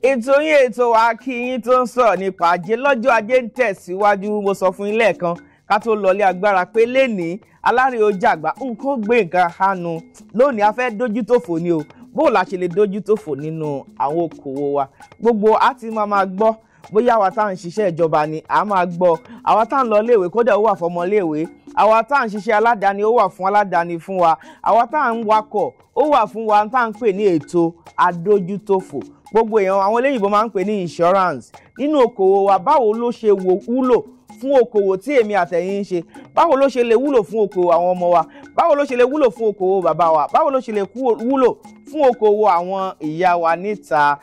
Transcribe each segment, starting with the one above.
ètò yín ètò Akiyin tó ń sọ̀rọ̀ nípa ajé lọ́jọ́ ajé ń tẹ̀síwájú. Mo sọ fún yín lẹ́ẹ̀kan ká tó lọlé agbára pé lénìí alárè ó jàgbá nǹkan gbé nǹkan hanu. Lónìí a fẹ́ dojú tòfò ni o. Bó la ṣe lè dojú tòfò nínú àwọn okòwò wa. Gbogbo a ti máa gbọ́ bóyá àwa tá à ń ṣiṣẹ́ ìjọba ni a máa gbọ́, àwa tá à ń lọ léèwé kódà ó wà fún ọmọ léèwé, àwa tá à ń ṣiṣẹ́ aládàáni ó wà fún aládàáni fún wa, àwa tá à ń wakọ̀ ó wà fún wa tá à ń pè ní ètò adójútòfò. Gbogbo èèyàn àwọn eléyìnbó máa ń pè ní insurance. Nínú okòwò wa báwo ló ṣe wúlò fún okòwò tí èmi àtẹ̀yin ń ṣe, báwo ló ṣe lè wúlò fún okòwò àwọn ọmọ wa, báwo ló ṣe lè wúlò fún okòwò bàbá wa, báwo ló ṣe lè wúlò fún okòwò àwọn ìyá wa níta.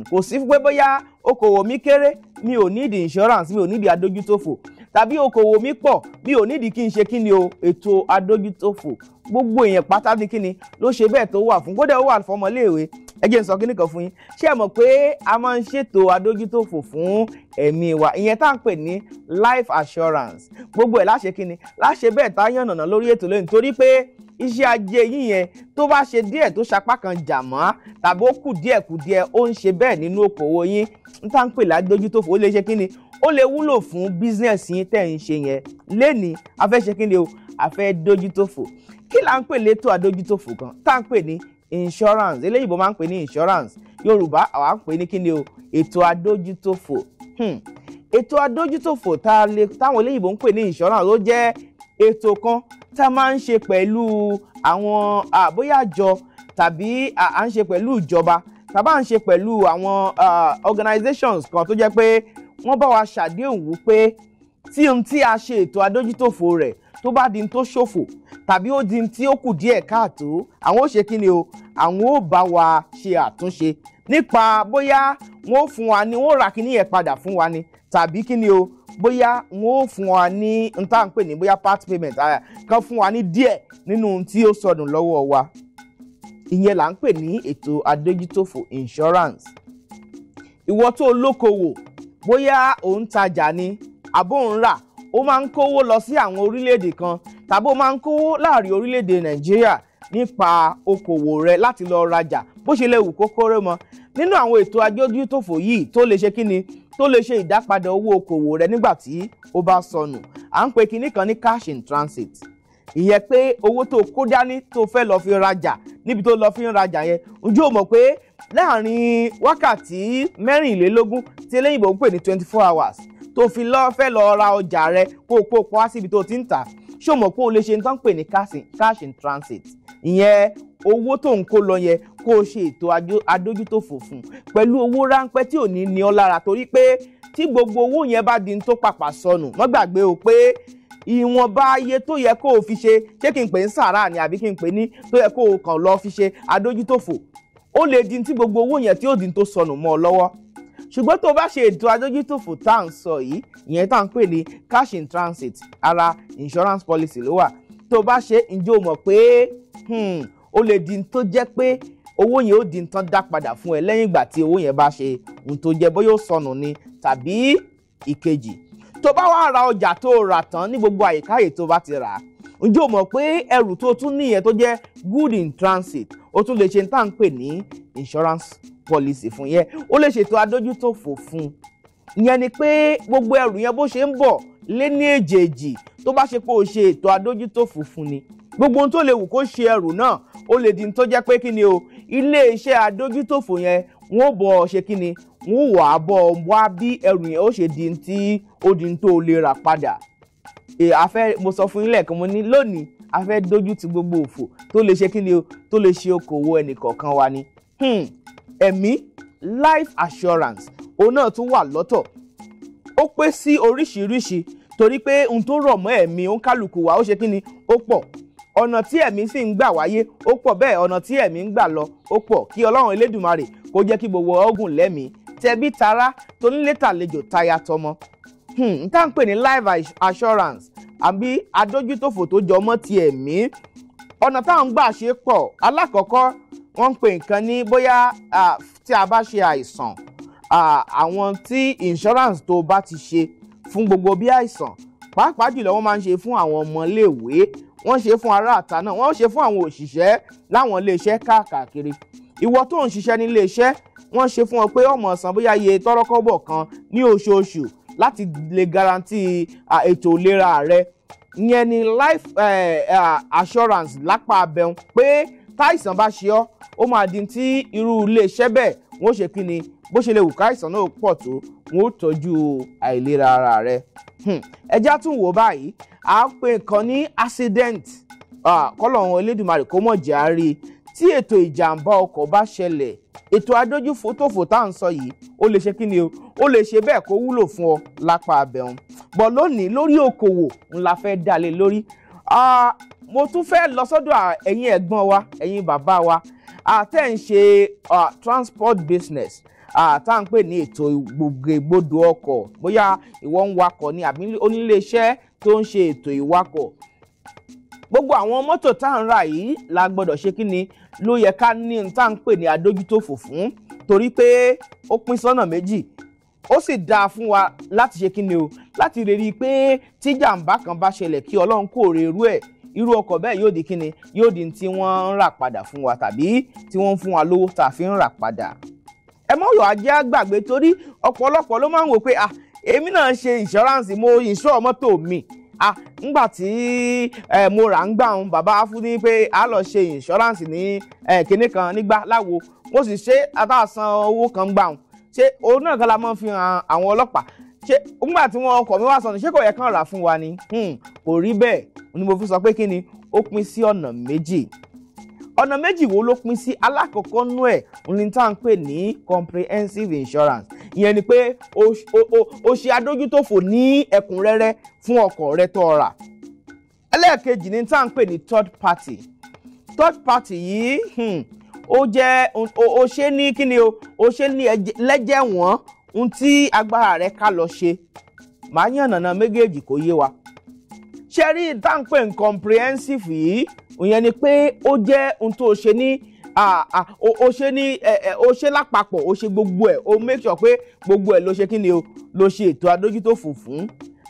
Kò sí pé bóyá okòwò mi kéré mi ò need insurance, mi ò need adójútòfò, tàbí okòwò mi pọ̀ mi ò need kí n ṣe kíni o ètò adójútòfò. Gbogbo èèyàn pátá ní kíni ló ṣe bẹ́ẹ̀ tó wà fún, kódà ó wà fún ọmọléèwé. Ẹ jẹ́ n sọ kíní kan fún yín, ṣé ẹ mọ̀ pé a máa ń ṣètò adójútòfò fún ẹ̀mí wa, ìyẹn tá à ń pè ní life assurance. Gbogbo ẹ̀ láṣẹ kíni láṣẹ bẹ́ẹ̀ tá yànnàná lórí ètò lónìí, torí pé iṣẹ́ ajé yín yẹn tó bá ṣe díẹ̀ tó sapá kan jà mọ́ tàbí ó kù díẹ̀ ó ń ṣe bẹ́ẹ̀ nínú okòwò yín, n tá ń pè ládójútòfò ó lè ṣe kíni ó lè wúlò fún business yín tẹ́ ń ṣe yẹn. Lénìí a fẹ́ ṣe kíni o a fẹ́ dójútòfò. Kí là ń pè létò adójútòfò kan tá ń pè ní insurance, eléyìnbó máa ń pè ní insurance, Yorùbá àwa ń pè ní kíni o ètò adójútòfò. Ètò adójútòfò táwọn eléyìnbó ń pè ní insurance ó jẹ́ ètò kan tá máa ń ṣe pẹ̀lú àwọn bóyá àjọ tàbí à ń ṣe pẹ̀lú ìjọba tàbí à ń ṣe pẹ̀lú àwọn organizations kan tó jẹ́ pé wọ́n bá wa ṣàdéhùn wípé tí a ṣe ètò adójútòfò rẹ̀ tó bá di tó ṣòfò tàbí ó di tí ó kù díẹ̀ káàtó, àwọn ó ṣe kíni o àwọn ó bá wa ṣe àtúnṣe nípa bóyá wọ́n ó fún wa ní wọ́n ó ra kíní yẹn padà fún wa ni tàbí kíni o bóyá wọ́n ó fún wa ní n tá à ń pè ní bóyá part payment kan fún wa ní díẹ̀ nínú tí ó sọnù lọ́wọ́ wa. Ìyẹn là ń pè ní ètò adójútòfò insurance. Ìwọ tó lókòwò bóyá ò ń tajà ni àbó ń rà, ó máa ń kówó lọ sí àwọn orílẹ̀-èdè kan tàbí ó máa ń kówó láàrin orílẹ̀-èdè Nàìjíríà nípa okòwò rẹ láti lọ rajà bó ṣe lè wù kó kéré mọ́. Nínú àwọn ètò adójútòfò yìí tó lè ṣe kíni tó lè ṣe ìdápadà owó okòwò rẹ nígbà tí ó bá sọnù, à ń pè kíní kan ní cash in transit. Ìyẹn pé owó tó kó dání tó fẹ́ lọ fi rajà níbi tó lọ fi ń rajà yẹn, ǹjẹ́ o mọ̀ pé láàrin wákàtí 24 tí eléyìnbó ń pè ní 24 hours tó fi fẹ́ lọ ra ọjà rẹ kó pa wá síbi tó ti ń tà, ṣé o mọ̀ pé o lè ṣe nǹkan pè ní cash in transit. Ìyẹn owó tó ń kó lọ yẹn kó o ṣe ètò adójútòfò fún pẹ̀lú owó ráńpẹ́ tí ò ní ní ọ lára, torí pé tí gbogbo owó yẹn bá di tó pàpà sọnù, má gbàgbé o pé ìwọ̀nba iye tó yẹ kó o fi ṣé kí n pè ní sàrà ni àbí kí n pè ní tó yẹ kó o kàn lọ fi ṣe adójútòfò, ó lè di tí gbogbo owó yẹn tí ó di tó sọnù mọ́ ọ lọ́wọ́. Ṣùgbọ́n tó bá ṣe ètò adójútòfò tá à ń sọ yìí, ìyẹn tá à ń pè ní cash in transit, ara insurance policy ló wà. Tó bá ṣe ǹjẹ́ o mọ̀ pé ó lè di tó jẹ́ pé owó yẹn ó di tán dá padà fún ẹ lẹ́yìn ìgbà tí owó yẹn bá ṣe ohun tó jẹ́ bóyá ó sọnù ni tàbí ìkejì. Tó bá wá ra ọjà tó rà tán ní gbogbo àyíkáyè tó bá ti rà, ǹjẹ́ o mọ̀ pé ẹrù tó tún níyẹn tó jẹ́ good in transit ó tún lè ṣe tá à ń pè ní insurance policy fún yẹn, ó lè ṣètò adójútòfò fún. Ìyẹn ni pé gbogbo ẹrù yẹn bó ṣe ń bọ̀ lé ní èjèèjì tó bá ṣe pé o ṣe ètò adójútòfò fún ni, gbogbo ohun tó lè wù kó ṣe ẹrù náà ó lè di tó jẹ́ pé kíni o ilé iṣẹ́ adójútòfò yẹn wọ́n bọ̀ ṣe kíni wọ́n wà bọ̀ wá bí ẹrù yẹn ó ṣe di tí ó di tó lè rà padà. Mo sọ fún yín lẹ́ẹ̀kan mo ní lónìí a fẹ́ dójú ti gbogbo òfò tó lè ṣe kíni o tó lè ṣe okòwò ẹnìkọ̀ọ̀kan wa ni. Ẹ̀mí life assurance òun náà tún wà lọ́tọ̀, ó pé sí oríṣiríṣi torí pé ohun tó rọ̀ mọ́ ẹ̀mí òun kálukú wa ó ṣe kíni ó pọ̀, ọ̀nà tí ẹ̀mí sì ń gbà wáyé ó pọ̀, bẹ́ẹ̀ ọ̀nà tí ẹ̀mí ń gbà lọ ó pọ̀. Kí Ọlọ́run Elédùmarè kó jẹ́ kí gbogbo ọgùn lẹ́mìí tẹbí tará tonílé tàlejò táyà tọmọ. N tá ń pè ní life assurance àbí adójútòfò tó jọmọ́ ti ẹ̀mí, ọ̀nà táwọn ń gbà ṣe pọ̀. Alákọ̀ọ́kọ́ wọ́n ń pè nǹkan ní bóyá tí a bá ṣe àìsàn, àwọn tí insurance tó bá ti ṣe fún gbogbo bí àìsàn, pàápàá jùlọ wọ́n máa ń ṣe fún àwọn ọmọléèwé, wọ́n ṣe fún ará àta náà, wọ́n ṣe fún àwọn òṣìṣẹ́ láwọn iléeṣẹ́ káàkiri. ìwọ tó ń ṣiṣẹ́ nílé iṣẹ́ wọ́n ṣe fún ọ pé ọmọ san bóyá iye tọ́rọ́kọ́bọ̀ kan ní oṣooṣù láti lè guarantee ètò ìlera rẹ. Ìyẹn ni life assurance lápá abẹ́hùn pé táìsàn bá ṣe ọ́ ó máa di tí irú ilé iṣẹ́ bẹ́ẹ̀ wọ́n ṣe kí ni bó ṣe lè wù káìsàn náà pọ̀ tó wọ́n ó tọ́jú àìlera ara rẹ. Ẹjá tún wò báyìí à ń pè nǹkan ní accident kọ́lọ́run Elédùmarè kó mọ̀ jẹ́ á rí tí ètò ìjàmbá ọkọ̀ bá ṣẹlẹ̀ ètò adójútòfò tá à ń sọ yìí ó lè ṣe kí ni o ó lè ṣe bẹ́ẹ̀ kó wúlò fún ọ lápá abẹ́hùn. Bọ̀ lónìí lórí okòwò ńlá fẹ́ dá lé lórí. Mo tún fẹ́ lọ sọ́dọ̀ ẹ̀yin ẹ̀gbọ́n wa ẹ̀yin bàbá wa tẹ́ ń ṣe transport business tá à ń pè ní ètò ìgbòkègbodò ọkọ̀ bóyá ìwọ ń wakọ̀ ni àbí onílé iṣẹ́ tó ń ṣe ètò ìwakọ̀. Gbogbo àwọn mọ́tò tá à ń rà yìí la gbọ́dọ̀ ṣe kí ni ló yẹ ká ní tá à ń pè ní adójútòfò fún torí pé ó pín sọ́nà méjì ó sì dáa fún wa láti ṣe kí ni o láti rí i pé tí jàǹbá kan bá ṣẹlẹ̀ kí Ọlọ́run kó re irú ọkọ̀ bẹ́ẹ̀ yóò di kí ni yóò di tí wọ́n ń rà padà fún wa tàbí tí wọ́n ń fún wa lówó tá a fi ń rà padà. Ẹ mọ́ yọ̀ ajé àgbàgbé torí ọ̀pọ̀lọpọ̀ ló máa ń wò pé èmi náà ṣe insurance mo insure mọ́tò mi nígbà tí mo rà ń gbà ń bàbá fún ní pé a lọ ṣe insurance ní kinní kan nígbà láwo mo sì ṣe àtàsán owó kan gbà ń ṣe òun náà kan la máa ń fi hàn àwọn ọlọ́pàá ṣe nígbà tí wọ́n ọkọ̀ mi wá sọnù ṣé kò yẹ kán rà fún wa ni kò rí bẹ́ẹ̀ ni mo fi sọ pé kí ni ó pín sí ọ̀nà méjì. Ọ̀nà méjì wo ló pín sí? Alákọ̀ọ́kọ́ nú ẹ̀ ní tá à ń pè ní comprehensive insurance. Ìyẹn ni pé o ṣe adójútòfò ní ẹ̀kúnrẹ́rẹ́ fún ọkọ̀ rẹ tó rà. Ẹlẹ́ẹ̀kejì ní tá à ń pè ní third party. Third party yìí ó jẹ́ o ṣe ní kí ni o ṣe ní lẹ́jẹ̀ wọ́n ohun tí agbára rẹ ká lọ ṣe. Màá yànnàná méjèèjì kó yé wa. Ṣé rí tá à ń pè ní comprehensive yìí ìyẹn ni pé ó jẹ́ ohun tó ṣe ní o ṣe lápapọ̀ o ṣe gbogbo ẹ̀ o make sure pé gbogbo ẹ̀ ló ṣe kí ni o ló ṣe ètò adójútòfò fún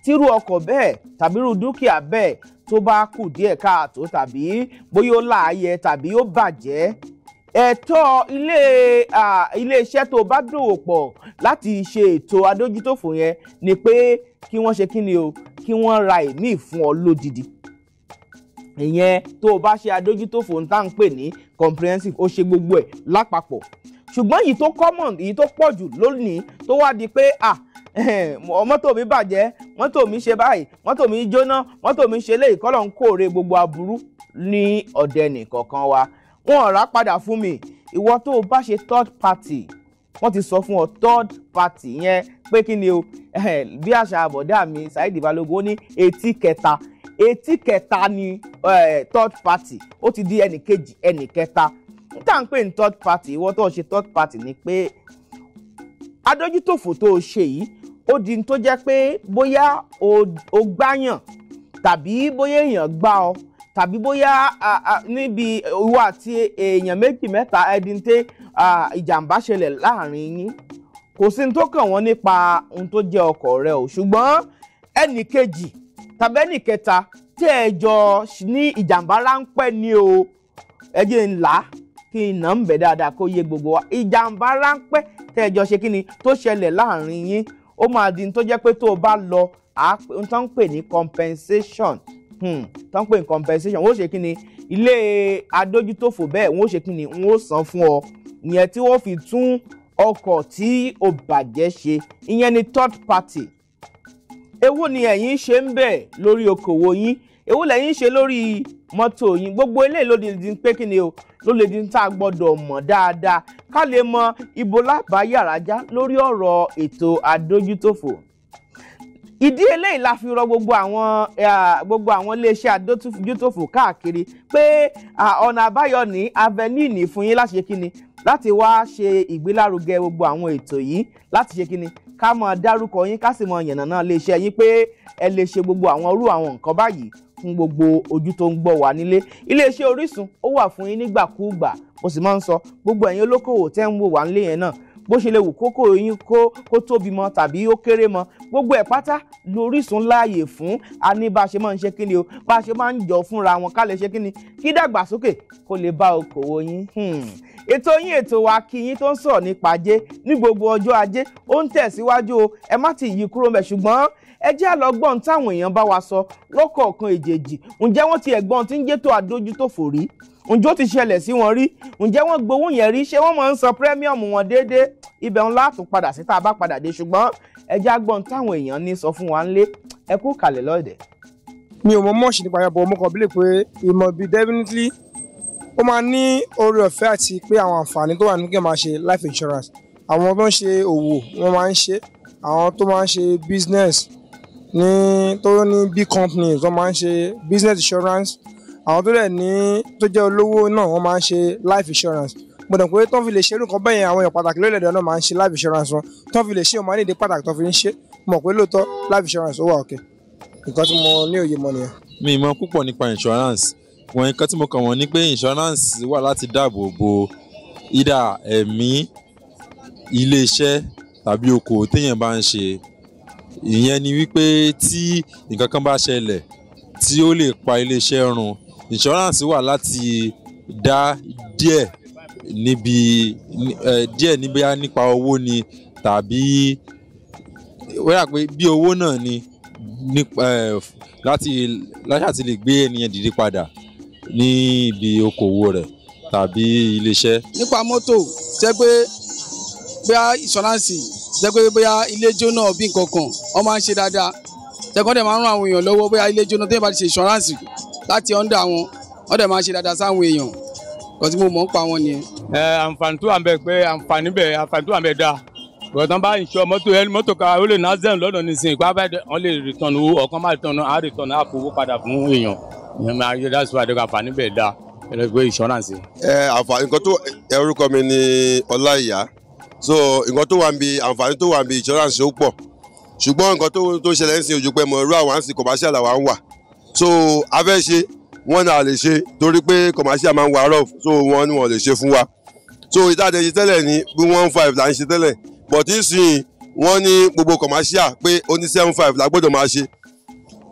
tírú ọkọ̀ bẹ́ẹ̀ tàbí irú dúkìá bẹ́ẹ̀ tó bá kù díẹ̀ káàtó tàbí bóyá ó láàyè tàbí ó bàjẹ́ ẹ̀tọ́ ilé iṣẹ́ tó bá dòwò pọ̀ láti ṣe ètò adójútòfò yẹn ni pé kí wọ́n ṣe kí ni o kí wọ́n ra ìmíì fún ọ lódidi. Ìyẹn tó o bá ṣe adójútòfò ń tá ń pè ní comprehensive ó ṣe gbogbo ẹ̀ lápapọ̀. Ṣùgbọ́n èyí tó common èyí tó pọ̀ jù lónìí tó wá di pé mọ́tò mi bàjẹ́ mọ́tò mi ṣe báyìí mọ́tò mi jóná mọ́tò mi ṣe léyìí kọ́lọ̀ ń kóore gbogbo aburú ní ọ̀dẹ nìkọ̀ọ̀kan wa. Wọ́n rà padà fún mi. Ìwọ tó o bá ṣe third party wọ́n ti sọ fún ọ third party yẹn pé kí ni o bí àṣà àbọ̀dá mi Saheed Balogun ó ní etí kẹta ni third party ó ti di ẹnì kejì ẹnì kẹta. Níta ń pè ní third party ìwọ tó ṣe third party ni pé adójútòfò tó o ṣe yìí ó di tó jẹ́ pé bóyá o gbáyàn tàbí bóyá èèyàn gbá ọ tàbí bóyá níbi ìwọ àti èèyàn méjì mẹ́ta ẹdíntẹ́ ìjàmbá ṣẹlẹ̀ láàrin yín kò sí ní tó kàn wọ́n nípa ohun tó jẹ́ ọkọ̀ rẹ o ṣùgbọ́n ẹnì kejì tàbí ẹnì kẹta tí ẹ jọ ní ìjàmbá ráńpẹ́ ni o ẹ jẹ́ ńlá kí n nà ń bẹ̀ dáadáa kó yé gbogbo wa ìjàmbá ráńpẹ́ tí ẹ jọ ṣe kí ni tó ṣẹlẹ̀ láàrin yín ó máa di tó jẹ́ pé tó o bá lọ ohun tó ń pè ní compensation tó ń pè ní compensation wọ́n ó ṣe kí ni ilé adójútòfò bẹ́ẹ̀ wọ́n ó ṣe kí ni wọ́n ó san fún ọ ìyẹn tí wọ́n fi tún ọkọ̀ tí ó bàjẹ́ ṣe ìyẹn ni third party. Èwo ni ẹ̀yin ṣe ń bẹ̀ lórí okòwò yín èwo lẹ̀yin ṣe lórí mọ́tò yín gbogbo eléyìí ló di pé kí ni o ló lè di tá a gbọ́dọ̀ mọ̀ dáadáa ká lè mọ ibo lábàá yàrá já lórí ọ̀rọ̀ ètò adójútòfò. Ìdí eléyìí la fi rọ gbogbo àwọn iléeṣẹ́ adójútòfò káàkiri pé ọ̀nà àbáyọ ní avenue ní fún yín láti ṣe kí ni láti wá ṣe ìgbélárugẹ gbogbo àwọn ètò yìí láti ṣe kí ni ká mọ dárúkọ yín ká sì mọ yànnàná iléeṣẹ́ yín pé ẹ lè ṣe gbogbo àwọn nǹkan báyìí fún gbogbo ojú tó ń gbọ́ wá nílé. Iléeṣẹ́ Orísun ó wà fún yín nígbàkúùgbà mo sì máa ń sọ gbogbo ẹ̀yin olókòwò tẹ́ ń wò wá nílé yẹn náà bó ṣe lè wù kókó yín kó tóbi mọ́ tàbí ó kéré mọ́, gbogbo ẹ̀ pátá lórísun láàyè fún. A ní bá a ṣe máa ń ṣe kíni o, bá a ṣe máa ń jọ fúnra wọn ká lè ṣe kíni, kí dàgbàsókè kó lè bá okòwò yín. Ètò yín, ètò wa Akiyin tó ń sọ̀rọ̀ nípa ajé ní gbogbo ọjọ́ ajé ó ń tẹ̀síwájú o, ẹ má ti yí kúrò mẹ́, ṣùgbọ́n ẹ jẹ́ á lọ gbọ́n táwọn èèyàn bá wa sọ lọ́kọ̀ọ̀kan èjèèjì. Ǹjẹ́ wọ́n ti ẹ̀gbọ́n tí ń jẹ́ tó àdójútòfò rí? Ǹjẹ́ ó ti ṣẹlẹ̀ sí wọn rí? Ǹjẹ́ wọ́n gbowó yẹn rí? Ṣé wọ́n máa ń san premium wọn déédéé? Ibẹ̀ ń látún padà sí tá a bá padà dé, ṣùgbọ́n ẹ jẹ́ á gbọ́n táwọn èèyàn ní sọ fún wa ńlé. Ẹ kú kalẹ̀ lọ́ọ̀dẹ̀. Mi ò mọ mọ́ọ̀ṣì nípa yẹn, bọ̀ mo kàn bílẹ̀ pé ìmọ̀ bíi definitely ó máa ní oore ọ̀fẹ́ àti pé àwọn àǹfààní tó wà nínú kí ẹ máa ṣe life insurance. Àwọn tó ń ṣe òwò wọ́n máa ń ṣe, àwọn tó máa ń ṣe business tó ní big companies wọ́n máa ń ṣe business insurance, àwọn tó dẹ̀ ní tó jẹ́ olówó náà wọ́n máa ń ṣe life insurance. Mo dẹ̀ pé tó ń fi lè ṣe irú nǹkan bẹ́ẹ̀ yẹn àwọn èèyàn pàtàkì lórílẹ̀-èdè náà máa ń ṣe life insurance wọn. Tó ń fi lè ṣe ọmọ nídìí pàtàkì tó fi ń ṣe, mo mọ̀ pé lóòótọ́ life insurance ó wà òkè. Nǹkan tí mo ní òye mọ̀ nìyẹn. Mi mọ̀ púpọ̀ nípa insurance. Wọ́n nǹkan tí mo kàn wọ́n ní pé insurance wà láti dáàbò bo ìdá ẹ̀mí ilé-iṣẹ́ tàbí okòwò téèyàn bá ń ṣe. Ìyẹn ni wípé tí nǹkan kan bá ṣẹlẹ̀ tí ó lè pa ilé-iṣẹ́ run, insurance wà láti dá díẹ̀ níbi nípa owó ni tàbí wọ́n yà pé bí owó náà ni láti lè gbé ènìyàn dìde padà ní ibi okòwò rẹ̀ tàbí iléeṣẹ́. Nípa mọ́tò jẹ́ pé bóyá ìṣọ́ránsì jẹ́ pé bóyá ilé jóná bí nǹkan kan wọ́n máa ń ṣe dáadáa. Jẹ́kọ́ dẹ̀ máa ń ràn àwọn èèyàn lọ́wọ́ bóyá ilé jóná tó yẹ bá ti ṣe ìṣọ́ránsì láti ọ̀ndà wọn, wọ́n dẹ̀ máa ń ṣe dáadáa sáwọn èèyàn. Nǹkan tí mo mọ̀ ń pa wọn nìyẹn. Àǹfààní tó wà ń bẹ pé àǹfààní tó wà ń bẹ dáa. Bọ̀dọ̀ bá ń ṣe mọ́tò ká ó lè ná zen lọ́dọ̀ nísìnyí pé wọ́n lè rìtọ̀nù owó ọ̀kan máa rìtọ̀nù àfowó padà fún èèyàn. Ìyẹn máa yẹ dáṣọ àdéhùn àǹfààní bẹ́ẹ̀ dáa ẹlẹgbẹ́ insurance. Àǹfààní nǹkan tó orúkọ mi ni Ọláìyá. So nǹkan tó wà ń bi àǹfààní tó wà ń bi insurance ó pọ̀, ṣùgbọ́n nǹkan tó ṣẹlẹ̀ ń sin ojú pé mo irú àwọn àǹsí commercial àwa ń wà. So a fẹ́ ṣe wọ́n náà lè ṣe torí pé commercial máa ń wà rough, so wọ́n ní wọ́n lè ṣe fún wa. So ìtàdé ṣe tẹ́lẹ̀ ní bí 15 là ń ṣe tẹ́lẹ̀, but nísìnyí wọ́n ní gbogbo commercial pé ó ní 75 la gbọ́dọ̀ máa ṣe.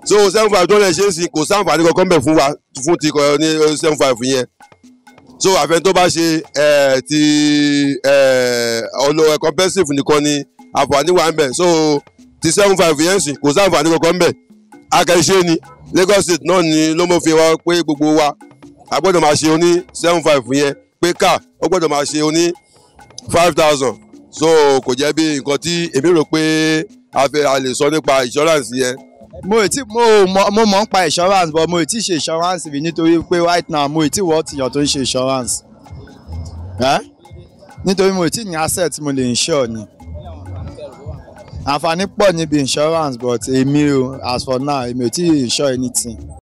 So 75 tó lè ṣe é sí kò sáǹfààní kankan bẹ̀ fún wa fún ti ní 75 yẹn. So àfẹn tó bá ṣe ti comprehensive nìkan ni àǹfààní wà ń bẹ̀. So ti 75 yẹn sì kò sáǹfààní kankan bẹ̀. Akẹ́ṣe ni Lagos State náà ni ló mọ̀ fi wá pé gbogbo wa a gbọ́dọ̀ máa ṣe oní 75 yẹn, pé ká ó gbọ́dọ̀ máa ṣe oní 5,000. So kò jẹ́ bí nǹkan tí èmi rò pé a lè sọ nípa insurance yẹn. Mo mọ̀ ń pa insurance, but mo ti ṣe insurance rí nítorí pé right now mo ti wọ́ tìyàn tó ń ṣe insurance. Nítorí mo ti ní asset mo lè insure ni. Àǹfààní pọ̀ níbi insurance, but èmi o as for now èmi ò tí ì insure anything.